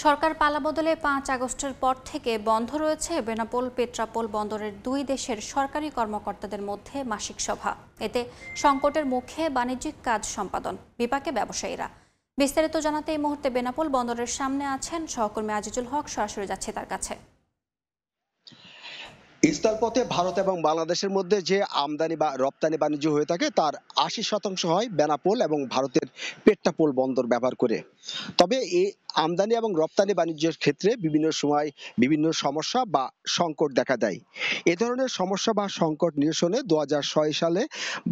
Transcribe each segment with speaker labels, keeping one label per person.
Speaker 1: সরকার পালাবদলে ৫ আগস্টের পর থেকে বন্ধ রয়েছে বেনাপোল পেট্রাপোল বন্দরের দুই দেশের সরকারি কর্মকর্তাদের মধ্যে মাসিক সভা। এতে সংকটের মুখে বাণিজ্যিক কাজ সম্পাদন বিপাকে ব্যবসায়ীরা। বিস্তারিত জানাতে এই মুহূর্তে বেনাপোল বন্দরের সামনে আছেন সহকর্মী আজিজুল হক। সরাসরি যাচ্ছে তার কাছে।
Speaker 2: স্থলপথে ভারত এবং বাংলাদেশের মধ্যে যে আমদানি বা রপ্তানি বাণিজ্য হয়ে থাকে তার ৮০% হয় বেনাপোল এবং ভারতের পেট্রাপোল বন্দর ব্যবহার করে। তবে এই আমদানি এবং রপ্তানি বাণিজ্যের ক্ষেত্রে বিভিন্ন সময় বিভিন্ন সমস্যা বা সংকট দেখা দেয়। এ ধরনের সমস্যা বা সংকট নিরসনে ২০০৬ সালে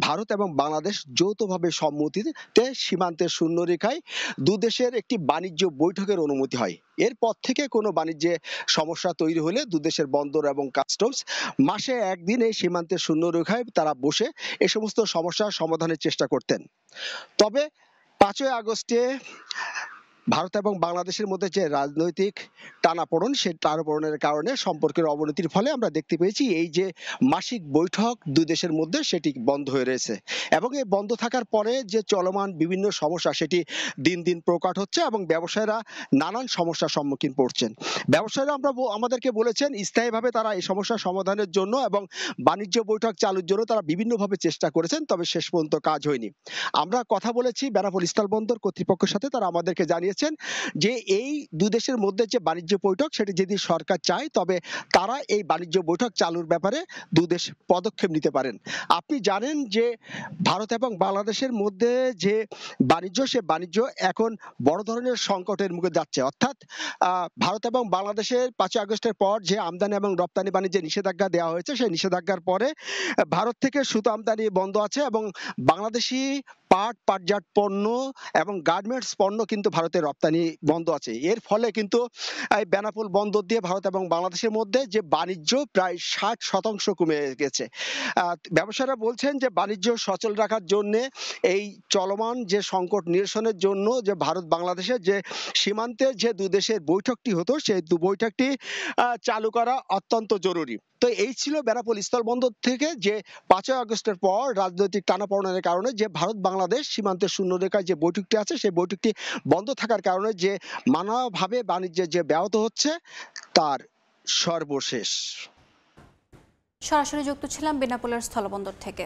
Speaker 2: ভারত এবং বাংলাদেশ যৌথভাবে সম্মতিতে সীমান্তের শূন্যরেখায় দুদেশের একটি বাণিজ্য বৈঠকের অনুমতি হয়। এরপর থেকে কোনো বাণিজ্যে সমস্যা তৈরি হলে দুদেশের বন্দর এবং কাস্টমস মাসে একদিন এই সীমান্তের শূন্যরেখায় তারা বসে এ সমস্ত সমস্যার সমাধানের চেষ্টা করতেন। তবে ৫ই আগস্টে ভারত এবং বাংলাদেশের মধ্যে যে রাজনৈতিক টানাপোড়েন, সেই টানাপোড়েনের কারণে সম্পর্কের অবনতির ফলে আমরা দেখতে পেয়েছি এই যে মাসিক বৈঠক দুই দেশের মধ্যে সেটি বন্ধ হয়ে রয়েছে। এবং এই বন্ধ থাকার পরে যে চলমান বিভিন্ন সমস্যা সেটি দিন দিন প্রকট হচ্ছে এবং ব্যবসায়ীরা নানান সমস্যার সম্মুখীন পড়ছেন। ব্যবসায়ীরা আমাদেরকে বলেছেন স্থায়ীভাবে তারা এই সমস্যার সমাধানের জন্য এবং বাণিজ্য বৈঠক চালুর জন্য তারা বিভিন্নভাবে চেষ্টা করেছেন, তবে শেষ পর্যন্ত কাজ হয়নি। আমরা কথা বলেছি বেনাপোল স্থলবন্দর কর্তৃপক্ষের সাথে, তারা আমাদেরকে জানিয়েছেন যে এই দুই দেশের মধ্যে যে বাণিজ্য বৈঠক সেটি যদি সরকার চায় তবে তারা এই বাণিজ্য বৈঠক চালুর ব্যাপারে দুই দেশ পদক্ষেপ নিতে পারেন। আপনি জানেন যে ভারত এবং বাংলাদেশের মধ্যে যে বাণিজ্য, সে বাণিজ্য এখন বড় ধরনের সংকটের মুখে যাচ্ছে। অর্থাৎ ভারত এবং বাংলাদেশের ৫ই আগস্টের পর যে আমদানি এবং রপ্তানি বাণিজ্যে নিষেধাজ্ঞা দেওয়া হয়েছে, সেই নিষেধাজ্ঞার পরে ভারত থেকে সুতা আমদানি বন্ধ আছে এবং বাংলাদেশি পাট, পাটজাত পণ্য এবং গার্মেন্টস পণ্য কিন্তু ভারতের রপ্তানি বন্ধ আছে। এর ফলে কিন্তু এই বেনাপোল বন্দর দিয়ে ভারত এবং বাংলাদেশের মধ্যে যে বাণিজ্য প্রায় ৬০% কমে গেছে। ব্যবসায়ীরা বলছেন যে বাণিজ্য সচল রাখার জন্য এই চলমান যে সংকট নিরসনের জন্য যে ভারত বাংলাদেশের যে সীমান্তের যে দুই দেশের বৈঠকটি হতো, সেই বৈঠকটি চালু করা অত্যন্ত জরুরি। তো এই ছিল বেনাপোল স্থলবন্দর থেকে যে ৫ই আগস্টের পর রাজনৈতিক টানাপোড়েনের কারণে যে ভারত বাংলাদেশ সীমান্তের শূন্যরেখায় যে বৈঠকটি আছে সেই বৈঠকটি বন্ধ থাকার কারণে যে নানাভাবে বাণিজ্যের যে ব্যাহত হচ্ছে তার সর্বশেষ।
Speaker 1: সরাসরি যুক্ত ছিলাম বেনাপোলের স্থলবন্দর থেকে।